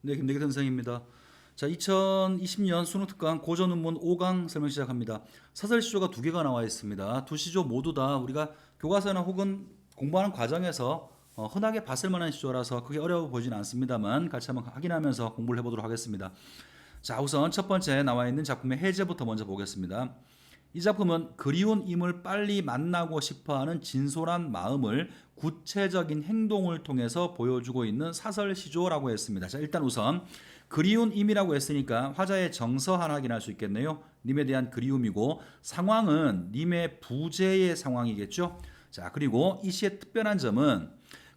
네, 김대기 선생입니다. 자, 2020년 수능특강 고전문문 5강 설명 시작합니다. 사설 시조가 두 개가 나와 있습니다. 두 시조 모두 다 우리가 교과서나 혹은 공부하는 과정에서 흔하게 봤을 만한 시조라서 그게 어려워 보이진 않습니다만 같이 한번 확인하면서 공부를 해보도록 하겠습니다. 자, 우선 첫 번째 나와 있는 작품의 해제부터 먼저 보겠습니다. 이 작품은 그리운 임을 빨리 만나고 싶어하는 진솔한 마음을 구체적인 행동을 통해서 보여주고 있는 사설시조라고 했습니다. 자, 일단 우선 그리운 임이라고 했으니까 화자의 정서 하나 확인할 수 있겠네요. 님에 대한 그리움이고 상황은 님의 부재의 상황이겠죠. 자, 그리고 이 시의 특별한 점은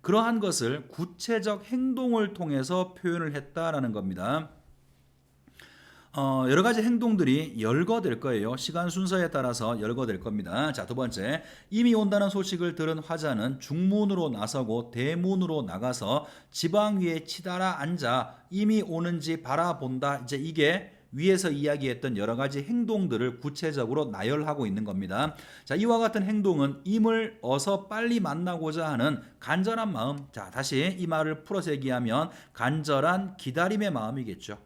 그러한 것을 구체적 행동을 통해서 표현을 했다라는 겁니다. 여러 가지 행동들이 열거될 거예요. 시간 순서에 따라서 열거될 겁니다. 자, 두 번째, 이미 온다는 소식을 들은 화자는 중문으로 나서고 대문으로 나가서 지방 위에 치달아 앉아 이미 오는지 바라본다. 이제 이게 위에서 이야기했던 여러 가지 행동들을 구체적으로 나열하고 있는 겁니다. 자, 이와 같은 행동은 임을 어서 빨리 만나고자 하는 간절한 마음. 자, 다시 이 말을 풀어서 얘기하면 간절한 기다림의 마음이겠죠.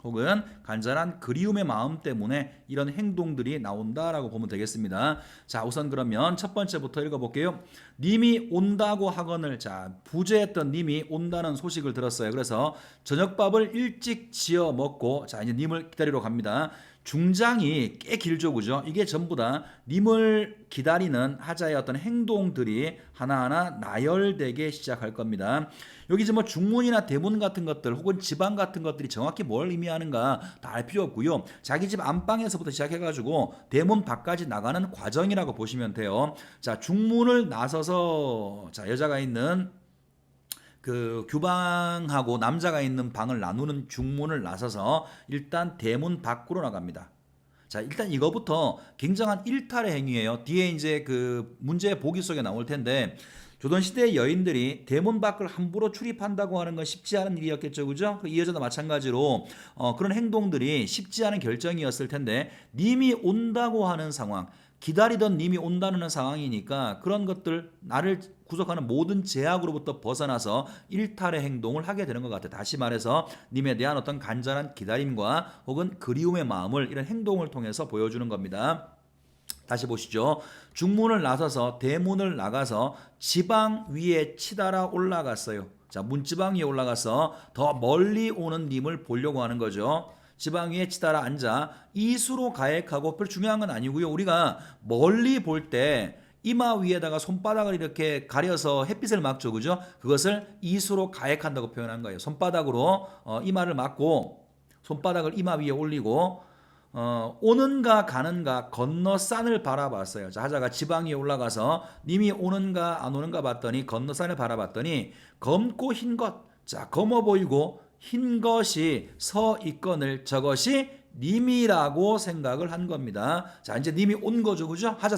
혹은 간절한 그리움의 마음 때문에 이런 행동들이 나온다라고 보면 되겠습니다. 자, 우선 그러면 첫 번째부터 읽어볼게요. 님이 온다고 하거늘. 자, 부재했던 님이 온다는 소식을 들었어요. 그래서 저녁밥을 일찍 지어 먹고 자, 이제 님을 기다리러 갑니다. 중장이 꽤 길죠, 그죠? 이게 전부 다 님을 기다리는 하자의 어떤 행동들이 하나하나 나열되게 시작할 겁니다. 여기 뭐 중문이나 대문 같은 것들 혹은 지방 같은 것들이 정확히 뭘 의미하는가 다 알 필요 없고요. 자기 집 안방에서부터 시작해가지고 대문 밖까지 나가는 과정이라고 보시면 돼요. 자, 중문을 나서서 자, 여자가 있는 그 규방하고 남자가 있는 방을 나누는 중문을 나서서 일단 대문 밖으로 나갑니다. 자, 일단 이거부터 굉장한 일탈의 행위예요. 뒤에 이제 그 문제 보기 속에 나올 텐데 조선시대의 여인들이 대문 밖을 함부로 출입한다고 하는 건 쉽지 않은 일이었겠죠. 그죠? 이 여자도 마찬가지로 그런 행동들이 쉽지 않은 결정이었을 텐데 님이 온다고 하는 상황, 기다리던 님이 온다는 상황이니까 그런 것들 나를 구속하는 모든 제약으로부터 벗어나서 일탈의 행동을 하게 되는 것 같아요. 다시 말해서 님에 대한 어떤 간절한 기다림과 혹은 그리움의 마음을 이런 행동을 통해서 보여주는 겁니다. 다시 보시죠. 중문을 나서서 대문을 나가서 지방 위에 치달아 올라갔어요. 자, 문지방 위에 올라가서 더 멀리 오는 님을 보려고 하는 거죠. 지방 위에 치달아 앉아 이수로 가액하고 별 중요한 건 아니고요. 우리가 멀리 볼 때 이마 위에다가 손바닥을 이렇게 가려서 햇빛을 막죠. 그죠? 그것을 이수로 가액한다고 표현한 거예요. 손바닥으로 이마를 막고 손바닥을 이마 위에 올리고 오는가 가는가 건너 산을 바라봤어요. 자, 하자가 지방 위에 올라가서 님이 오는가 안 오는가 봤더니 건너 산을 바라봤더니 검고 흰 것, 자, 검어 보이고 흰 것이 서 있거늘 저것이 님이라고 생각을 한 겁니다. 자, 이제 님이 온 거죠. 그죠? 하자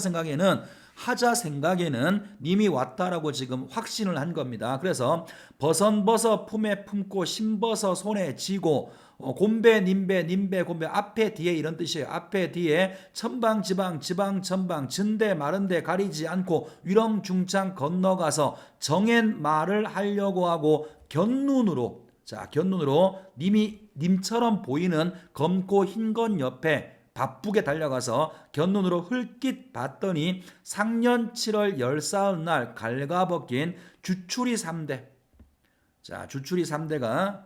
생각에는 님이 왔다라고 지금 확신을 한 겁니다. 그래서 버선버섯 품에 품고 신버섯 손에 쥐고 곰배 님배 님배 곰배 앞에 뒤에 이런 뜻이에요. 앞에 뒤에 천방 지방 지방 천방 진대 마른데 가리지 않고 위렁중창 건너가서 정엔 말을 하려고 하고 견눈으로 자, 견눈으로 님처럼 보이는 검고 흰 것 옆에 바쁘게 달려가서 견눈으로 흘낏 봤더니 상년 7월 열사흘 날 갈가벗긴 주추리 3대. 자, 주추리 3대가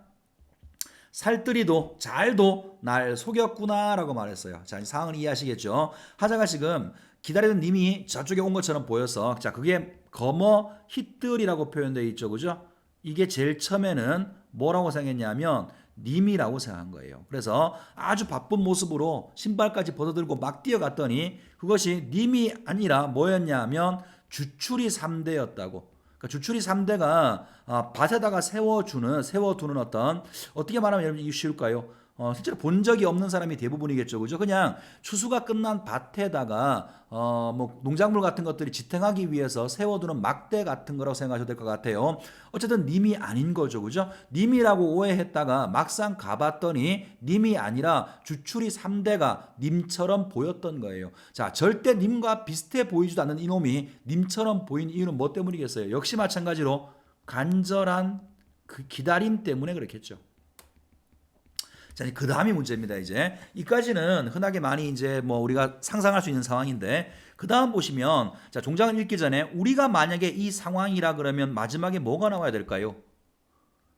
살뜰히도 잘도 날 속였구나라고 말했어요. 자, 상황을 이해하시겠죠? 하자가 지금 기다리던 님이 저쪽에 온 것처럼 보여서 자, 그게 검어 히뜰이라고 표현되어 있죠. 그죠? 이게 제일 처음에는 뭐라고 생각했냐면 님이라고 생각한 거예요. 그래서 아주 바쁜 모습으로 신발까지 벗어들고 막 뛰어갔더니 그것이 님이 아니라 뭐였냐면 주추리 3대였다고. 그러니까 주추리 3대가 밭에다가 세워두는 어떤 어떻게 말하면 여러분 이게 쉬울까요? 실제로 본 적이 없는 사람이 대부분이겠죠, 그죠? 그냥 추수가 끝난 밭에다가 뭐 농작물 같은 것들이 지탱하기 위해서 세워두는 막대 같은 거라고 생각하셔도 될 것 같아요. 어쨌든 님이 아닌 거죠, 그죠? 님이라고 오해했다가 막상 가봤더니 님이 아니라 주추리 3대가 님처럼 보였던 거예요. 자, 절대 님과 비슷해 보이지도 않는 이놈이 님처럼 보인 이유는 뭐 때문이겠어요? 역시 마찬가지로 간절한 그 기다림 때문에 그렇겠죠. 자, 그 다음이 문제입니다. 이제 이까지는 흔하게 많이 이제 뭐 우리가 상상할 수 있는 상황인데 그 다음 보시면 자, 종장을 읽기 전에 우리가 만약에 이 상황이라 그러면 마지막에 뭐가 나와야 될까요?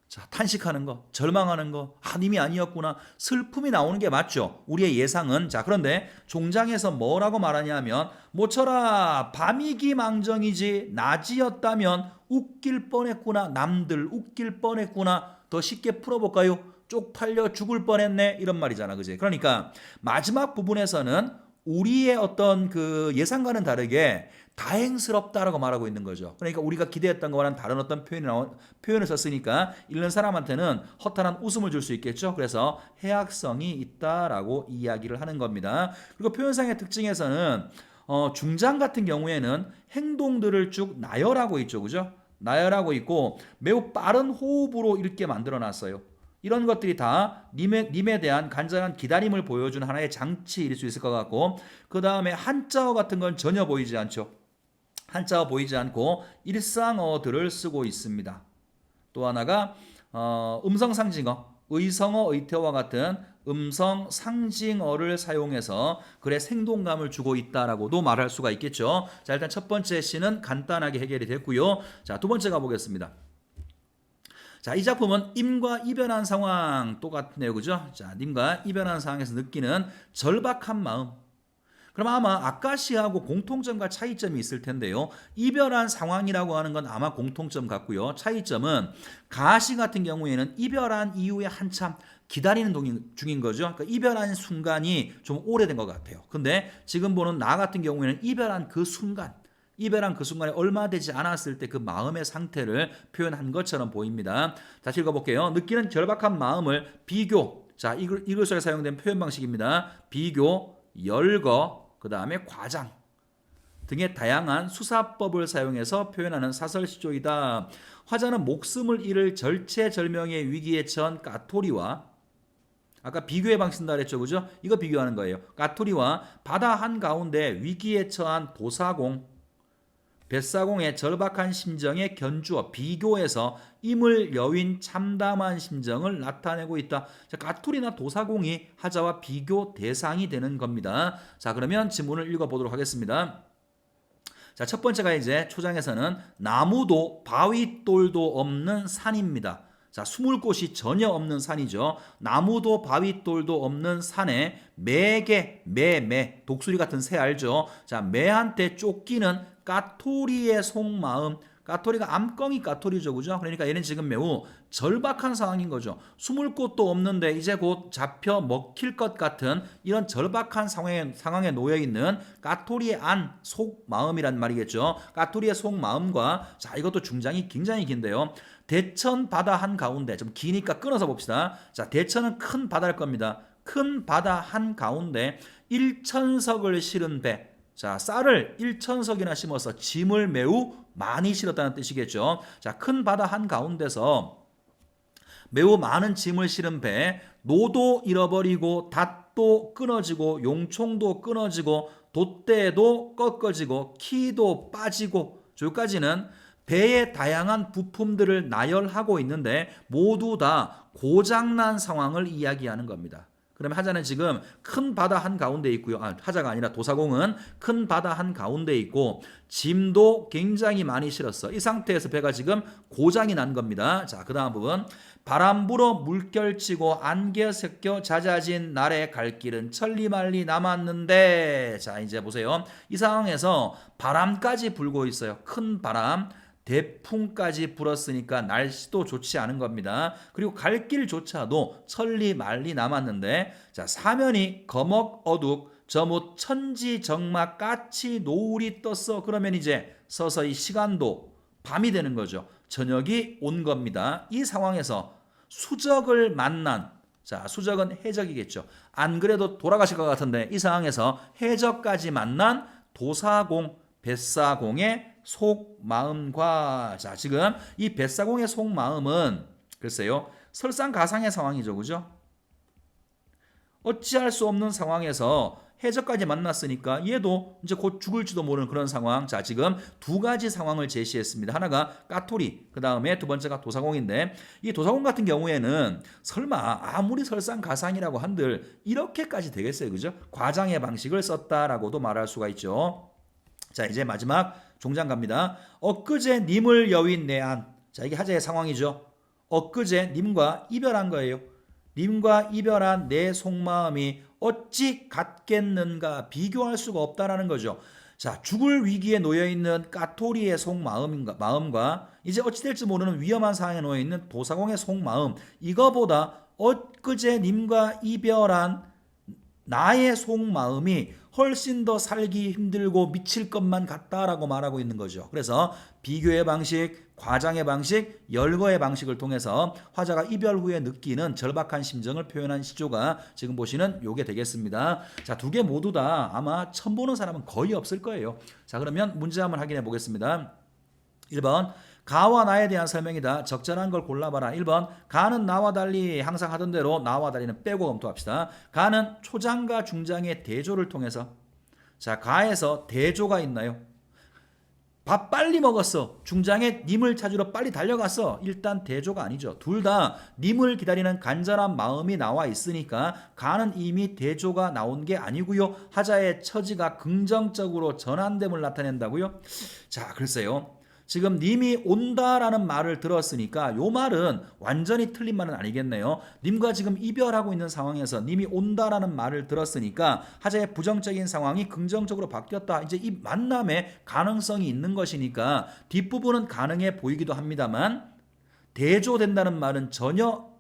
자, 탄식하는 거, 절망하는 거, 님이 아니었구나, 슬픔이 나오는 게 맞죠. 우리의 예상은. 자, 그런데 종장에서 뭐라고 말하냐면 모처라 밤이기망정이지 낮이었다면 웃길 뻔했구나, 남들 웃길 뻔했구나. 더 쉽게 풀어볼까요? 쪽팔려 죽을 뻔했네, 이런 말이잖아, 그지? 그러니까 마지막 부분에서는 우리의 어떤 그 예상과는 다르게 다행스럽다라고 말하고 있는 거죠. 그러니까 우리가 기대했던 거와는 다른 어떤 표현을 썼으니까 읽는 사람한테는 허탈한 웃음을 줄 수 있겠죠. 그래서 해악성이 있다라고 이야기를 하는 겁니다. 그리고 표현상의 특징에서는 중장 같은 경우에는 행동들을 쭉 나열하고 있죠, 그죠? 나열하고 있고 매우 빠른 호흡으로 읽게 만들어 놨어요. 이런 것들이 다 님에 대한 간절한 기다림을 보여주는 하나의 장치일 수 있을 것 같고, 그 다음에 한자어 같은 건 전혀 보이지 않죠. 한자어 보이지 않고 일상어들을 쓰고 있습니다. 또 하나가 음성 상징어, 의성어, 의태어와 같은 음성 상징어를 사용해서 글에 생동감을 주고 있다라고도 말할 수가 있겠죠. 자, 일단 첫 번째 시는 간단하게 해결이 됐고요. 자, 두 번째 가보겠습니다. 자, 이 작품은 임과 이별한 상황 똑같네요, 그죠? 자, 님과 이별한 상황에서 느끼는 절박한 마음. 그럼 아마 아까 시하고 공통점과 차이점이 있을 텐데요. 이별한 상황이라고 하는 건 아마 공통점 같고요. 차이점은 가시 같은 경우에는 이별한 이후에 한참 기다리는 중인 거죠. 그러니까 이별한 순간이 좀 오래된 것 같아요. 근데 지금 보는 나 같은 경우에는 이별한 그 순간에 얼마 되지 않았을 때 그 마음의 상태를 표현한 것처럼 보입니다. 다시 읽어볼게요. 느끼는 절박한 마음을 비교, 자, 이글서에 사용된 표현 방식입니다. 비교, 열거, 그 다음에 과장 등의 다양한 수사법을 사용해서 표현하는 사설시조이다. 화자는 목숨을 잃을 절체절명의 위기에 처한 까토리와, 아까 비교의 방식 쓴다 그랬죠, 그죠? 이거 비교하는 거예요. 까토리와 바다 한가운데 위기에 처한 도사공, 뱃사공의 절박한 심정에 견주어 비교해서 임을 여윈 참담한 심정을 나타내고 있다. 자, 까투리나 도사공이 하자와 비교 대상이 되는 겁니다. 자, 그러면 지문을 읽어보도록 하겠습니다. 자, 첫 번째가 이제 초장에서는 나무도 바위돌도 없는 산입니다. 자, 숨을 곳이 전혀 없는 산이죠. 나무도 바위돌도 없는 산에 매개, 매, 독수리 같은 새 알죠? 자, 매한테 쫓기는 까토리의 속마음, 까토리가 암껑이 까토리죠, 그죠? 그러니까 얘는 지금 매우 절박한 상황인 거죠. 숨을 곳도 없는데 이제 곧 잡혀 먹힐 것 같은 이런 절박한 상황에 놓여 있는 까토리의 안 속마음이란 말이겠죠. 까토리의 속마음과, 자, 이것도 중장이 굉장히 긴데요. 대천 바다 한가운데, 좀 기니까 끊어서 봅시다. 자, 대천은 큰 바다일 겁니다. 큰 바다 한가운데 1천석을 실은 배, 자, 쌀을 1천석이나 심어서 짐을 매우 많이 실었다는 뜻이겠죠. 자, 큰 바다 한가운데서 매우 많은 짐을 실은 배, 노도 잃어버리고 닷도 끊어지고 용총도 끊어지고 돛대도 꺾어지고 키도 빠지고, 여기까지는 배의 다양한 부품들을 나열하고 있는데 모두 다 고장난 상황을 이야기하는 겁니다. 그러면 하자는 지금 큰 바다 한가운데 있고요. 하자가 아니라 도사공은 큰 바다 한가운데 있고 짐도 굉장히 많이 실었어. 이 상태에서 배가 지금 고장이 난 겁니다. 자, 그 다음 부분. 바람 불어 물결치고 안개 섞여 잦아진 날의 갈 길은 천리말리 남았는데, 자, 이제 보세요. 이 상황에서 바람까지 불고 있어요. 큰 바람. 대풍까지 불었으니까 날씨도 좋지 않은 겁니다. 그리고 갈 길조차도 천리 말리 남았는데, 자, 사면이 거먹 어둑 저못 천지정막 까치 노을이 떴어. 그러면 이제 서서히 시간도 밤이 되는 거죠. 저녁이 온 겁니다. 이 상황에서 수적을 만난, 자, 수적은 해적이겠죠. 안 그래도 돌아가실 것 같은데 이 상황에서 해적까지 만난 도사공, 뱃사공의 속마음과, 자, 지금 이 뱃사공의 속마음은 글쎄요, 설상가상의 상황이죠, 그죠? 어찌할 수 없는 상황에서 해적까지 만났으니까 얘도 이제 곧 죽을지도 모르는 그런 상황. 자, 지금 두 가지 상황을 제시했습니다. 하나가 까토리, 그 다음에 두 번째가 도사공인데, 이 도사공 같은 경우에는 설마 아무리 설상가상이라고 한들 이렇게까지 되겠어요, 그죠? 과장의 방식을 썼다라고도 말할 수가 있죠. 자, 이제 마지막 종장 갑니다. 엊그제 님을 여윈 내안. 자, 이게 하자의 상황이죠. 엊그제 님과 이별한 거예요. 님과 이별한 내 속마음이 어찌 같겠는가, 비교할 수가 없다라는 거죠. 자, 죽을 위기에 놓여 있는 까토리의 속마음과 이제 어찌 될지 모르는 위험한 상황에 놓여 있는 도사공의 속마음, 이거보다 엊그제 님과 이별한 나의 속마음이 훨씬 더 살기 힘들고 미칠 것만 같다라고 말하고 있는 거죠. 그래서 비교의 방식, 과장의 방식, 열거의 방식을 통해서 화자가 이별 후에 느끼는 절박한 심정을 표현한 시조가 지금 보시는 요게 되겠습니다. 자, 두 개 모두 다 아마 처음 보는 사람은 거의 없을 거예요. 자, 그러면 문제 한번 확인해 보겠습니다. 1번 가와 나에 대한 설명이다. 적절한 걸 골라봐라. 1번 가는 나와 달리 항상 하던 대로, 나와 달리는 빼고 검토합시다. 가는 초장과 중장의 대조를 통해서, 자, 가에서 대조가 있나요? 밥 빨리 먹었어. 중장에 님을 찾으러 빨리 달려갔어. 일단 대조가 아니죠. 둘 다 님을 기다리는 간절한 마음이 나와 있으니까 가는 이미 대조가 나온 게 아니고요. 하자의 처지가 긍정적으로 전환됨을 나타낸다고요. 자, 글쎄요. 지금 님이 온다라는 말을 들었으니까 요 말은 완전히 틀린 말은 아니겠네요. 님과 지금 이별하고 있는 상황에서 님이 온다라는 말을 들었으니까 하자의 부정적인 상황이 긍정적으로 바뀌었다. 이제 이 만남의 가능성이 있는 것이니까 뒷부분은 가능해 보이기도 합니다만 대조된다는 말은 전혀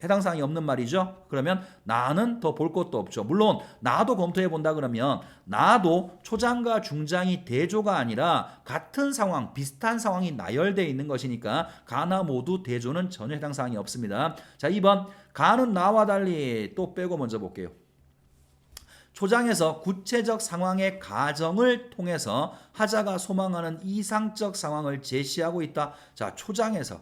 해당 사항이 없는 말이죠. 그러면 나는 더 볼 것도 없죠. 물론 나도 검토해 본다 그러면 나도 초장과 중장이 대조가 아니라 같은 상황, 비슷한 상황이 나열되어 있는 것이니까 가나 모두 대조는 전혀 해당 사항이 없습니다. 자, 2번 가는 나와 달리 또 빼고 먼저 볼게요. 초장에서 구체적 상황의 가정을 통해서 하자가 소망하는 이상적 상황을 제시하고 있다. 자, 초장에서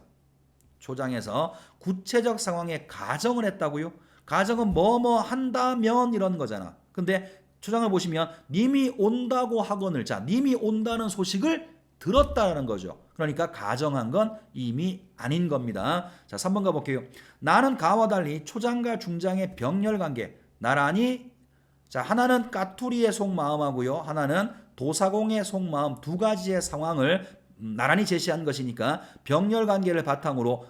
구체적 상황에 가정을 했다고요? 가정은 뭐뭐 한다면 이런 거잖아. 근데 초장을 보시면 님이 온다고 하거늘, 자, 님이 온다는 소식을 들었다는 거죠. 그러니까 가정한 건 이미 아닌 겁니다. 자, 3번 가볼게요. 나는 가와 달리 초장과 중장의 병렬 관계, 나란히, 자, 하나는 까투리의 속마음하고요, 하나는 도사공의 속마음, 두 가지의 상황을 나란히 제시한 것이니까 병렬 관계를 바탕으로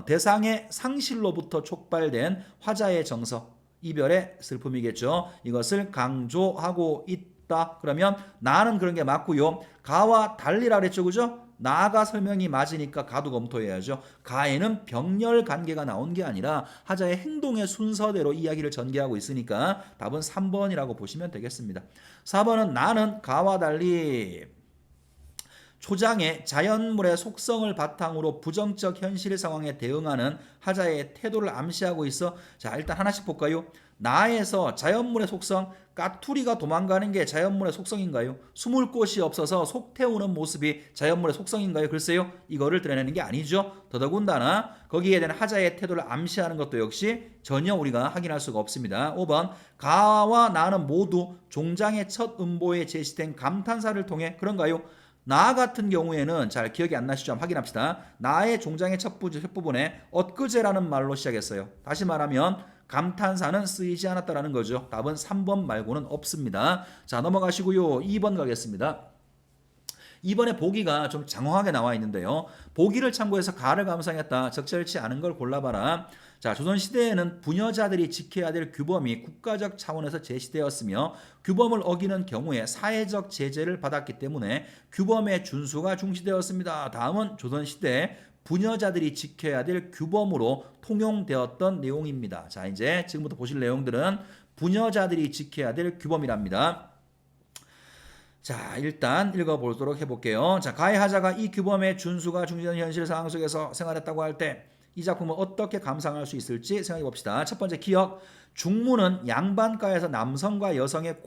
대상의 상실로부터 촉발된 화자의 정서, 이별의 슬픔이겠죠. 이것을 강조하고 있다. 그러면 나는 그런 게 맞고요. 가와 달리라 그랬죠, 그죠? 나가 설명이 맞으니까 가도 검토해야죠. 가에는 병렬 관계가 나온 게 아니라 하자의 행동의 순서대로 이야기를 전개하고 있으니까 답은 3번이라고 보시면 되겠습니다. 4번은 나는 가와 달리 초장의 자연물의 속성을 바탕으로 부정적 현실 상황에 대응하는 하자의 태도를 암시하고 있어. 자, 일단 하나씩 볼까요? 나에서 자연물의 속성, 까투리가 도망가는 게 자연물의 속성인가요? 숨을 곳이 없어서 속 태우는 모습이 자연물의 속성인가요? 글쎄요, 이거를 드러내는 게 아니죠. 더더군다나 거기에 대한 하자의 태도를 암시하는 것도 역시 전혀 우리가 확인할 수가 없습니다. 5번 가와 나는 모두 종장의 첫 음보에 제시된 감탄사를 통해 그런가요? 나 같은 경우에는 잘 기억이 안 나시죠? 한번 확인합시다. 나의 종장의 첫 부분에 엊그제라는 말로 시작했어요. 다시 말하면 감탄사는 쓰이지 않았다라는 거죠. 답은 3번 말고는 없습니다. 자, 넘어가시고요. 2번 가겠습니다. 2번에 보기가 좀 장황하게 나와 있는데요. 보기를 참고해서 가를 감상했다. 적절치 않은 걸 골라봐라. 자, 조선시대에는 부녀자들이 지켜야 될 규범이 국가적 차원에서 제시되었으며 규범을 어기는 경우에 사회적 제재를 받았기 때문에 규범의 준수가 중시되었습니다. 다음은 조선시대 부녀자들이 지켜야 될 규범으로 통용되었던 내용입니다. 자, 이제 지금부터 보실 내용들은 부녀자들이 지켜야 될 규범이랍니다. 자, 일단 읽어보도록 해볼게요. 자, 가해 하자가 이 규범의 준수가 중시되는 현실 상황 속에서 생활했다고 할 때 이 작품을 어떻게 감상할 수 있을지 생각해 봅시다. 첫 번째 기억. 중문은 양반가에서 남성과 여성의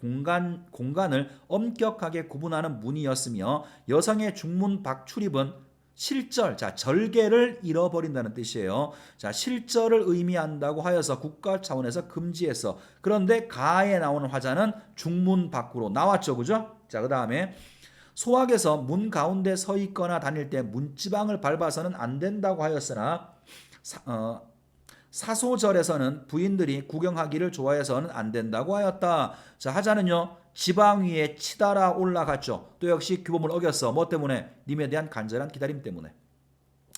공간을 엄격하게 구분하는 문이었으며 여성의 중문 밖 출입은 실절, 자 절개를 잃어버린다는 뜻이에요. 자 실절을 의미한다고 하여서 국가 차원에서 금지했어. 그런데 가에 나오는 화자는 중문 밖으로 나왔죠, 그죠? 자 그다음에 소학에서 문 가운데 서 있거나 다닐 때 문지방을 밟아서는 안 된다고 하였으나 사소절에서는 부인들이 구경하기를 좋아해서는 안 된다고 하였다. 자 하자는요 지방 위에 치달아 올라갔죠. 또 역시 규범을 어겼어. 뭐 때문에? 님에 대한 간절한 기다림 때문에.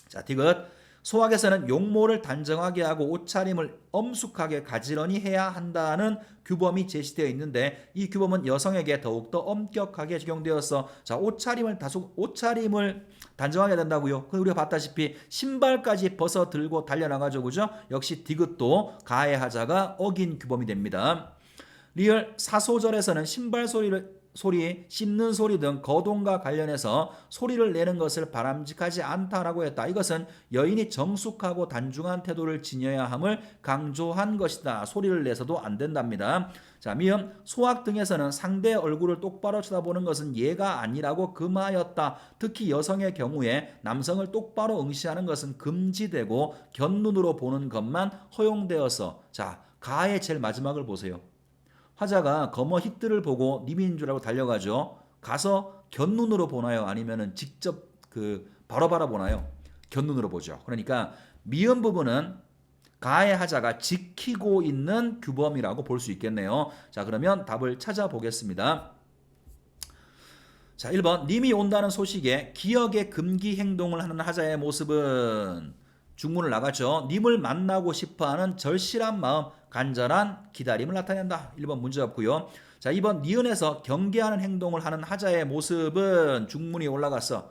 자 디귿 소학에서는 용모를 단정하게 하고 옷차림을 엄숙하게 가지런히 해야 한다는 규범이 제시되어 있는데 이 규범은 여성에게 더욱더 엄격하게 적용되었어. 자 옷차림을 단정하게 된다고요. 우리가 봤다시피 신발까지 벗어 들고 달려나가죠, 그죠? 역시 디귿도 가해 하자가 어긴 규범이 됩니다. 리을 사소절에서는 신발 소리, 씹는 소리 등 거동과 관련해서 소리를 내는 것을 바람직하지 않다라고 했다. 이것은 여인이 정숙하고 단중한 태도를 지녀야 함을 강조한 것이다. 소리를 내서도 안 된답니다. 자, 미음 소학 등에서는 상대의 얼굴을 똑바로 쳐다보는 것은 예가 아니라고 금하였다. 특히 여성의 경우에 남성을 똑바로 응시하는 것은 금지되고 곁눈으로 보는 것만 허용되어서 자, 가의 제일 마지막을 보세요. 화자가 검어 히트를 보고 님인 줄 알고 달려가죠. 가서 곁눈으로 보나요? 아니면은 직접 바로 보나요? 곁눈으로 보죠. 그러니까 미음 부분은 가의 하자가 지키고 있는 규범이라고 볼 수 있겠네요. 자, 그러면 답을 찾아보겠습니다. 자, 1번 님이 온다는 소식에 기역의 금기 행동을 하는 하자의 모습은 중문을 나갔죠. 님을 만나고 싶어하는 절실한 마음, 간절한 기다림을 나타낸다. 1번 문제 없고요. 자, 2번 니은에서 경계하는 행동을 하는 하자의 모습은 중문이 올라갔어.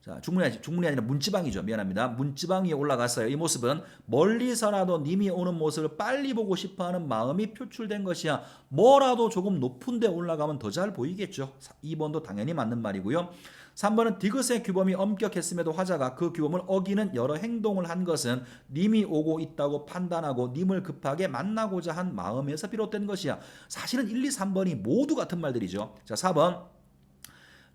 자, 중문이 아니라 문지방이죠. 미안합니다. 문지방 위에 올라갔어요. 이 모습은 멀리서라도 님이 오는 모습을 빨리 보고 싶어하는 마음이 표출된 것이야. 뭐라도 조금 높은 데 올라가면 더 잘 보이겠죠. 2번도 당연히 맞는 말이고요. 3번은 디귿의 규범이 엄격했음에도 화자가 그 규범을 어기는 여러 행동을 한 것은 님이 오고 있다고 판단하고 님을 급하게 만나고자 한 마음에서 비롯된 것이야. 사실은 1, 2, 3번이 모두 같은 말들이죠. 자, 4번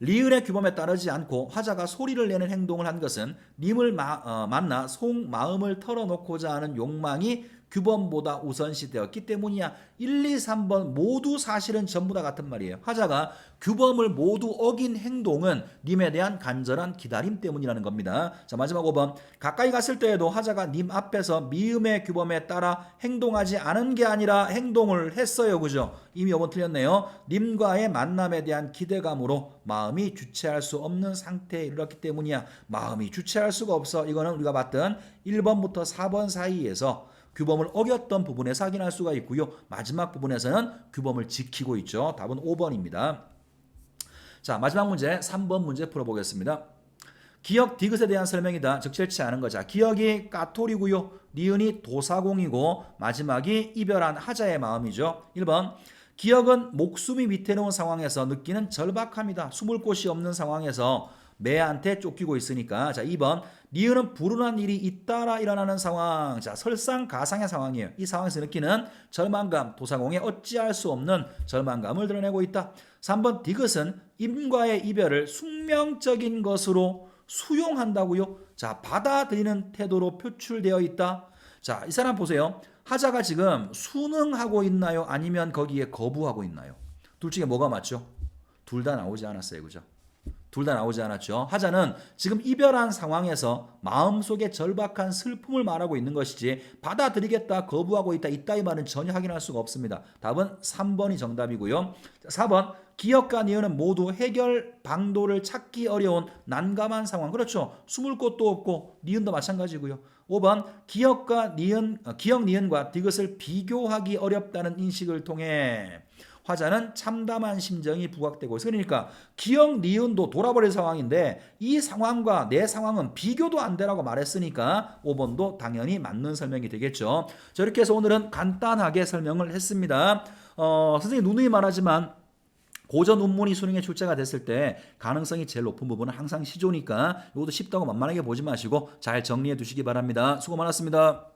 리을의 규범에 따르지 않고 화자가 소리를 내는 행동을 한 것은 님을 만나 속마음을 털어놓고자 하는 욕망이 규범보다 우선시되었기 때문이야. 1, 2, 3번 모두 사실은 전부 다 같은 말이에요. 화자가 규범을 모두 어긴 행동은 님에 대한 간절한 기다림 때문이라는 겁니다. 자, 마지막 5번 가까이 갔을 때에도 화자가 님 앞에서 미음의 규범에 따라 행동하지 않은 게 아니라 행동을 했어요. 그죠? 이미 5번 틀렸네요. 님과의 만남에 대한 기대감으로 마음이 주체할 수 없는 상태에 이르렀기 때문이야. 마음이 주체할 수가 없어. 이거는 우리가 봤던 1번부터 4번 사이에서 규범을 어겼던 부분에서 확인할 수가 있고요. 마지막 부분에서는 규범을 지키고 있죠. 답은 5번입니다. 자, 마지막 문제 3번 문제 풀어보겠습니다. 기역 디귿에 대한 설명이다. 적절치 않은 거죠. 기역이 까톨이고요. 니은이 도사공이고 마지막이 이별한 하자의 마음이죠. 1번 기역은 목숨이 위태로운 상황에서 느끼는 절박함이다. 숨을 곳이 없는 상황에서 매한테 쫓기고 있으니까. 자, 2번 니은은 불운한 일이 잇따라 일어나는 상황. 자, 설상가상의 상황이에요. 이 상황에서 느끼는 절망감, 도사공에 어찌할 수 없는 절망감을 드러내고 있다. 3번 디귿은 임과의 이별을 숙명적인 것으로 수용한다고요. 자, 받아들이는 태도로 표출되어 있다. 자, 이 사람 보세요. 하자가 지금 순응하고 있나요? 아니면 거기에 거부하고 있나요? 둘 중에 뭐가 맞죠? 둘 다 나오지 않았어요. 그죠? 둘 다 나오지 않았죠. 하자는 지금 이별한 상황에서 마음속에 절박한 슬픔을 말하고 있는 것이지 받아들이겠다, 거부하고 있다, 이 말은 전혀 확인할 수가 없습니다. 답은 3번이 정답이고요. 4번 기역과 니은은 모두 해결 방도를 찾기 어려운 난감한 상황. 그렇죠. 숨을 곳도 없고 니은도 마찬가지고요. 5번 기역 니은과 디귿을 비교하기 어렵다는 인식을 통해 화자는 참담한 심정이 부각되고 있어요. 그러니까 기역 니은도 돌아버릴 상황인데 이 상황과 내 상황은 비교도 안 되라고 말했으니까 5번도 당연히 맞는 설명이 되겠죠. 자, 이렇게 해서 오늘은 간단하게 설명을 했습니다. 선생님 누누이 말하지만 고전 운문이 수능에 출제가 됐을 때 가능성이 제일 높은 부분은 항상 시조니까 이것도 쉽다고 만만하게 보지 마시고 잘 정리해 두시기 바랍니다. 수고 많았습니다.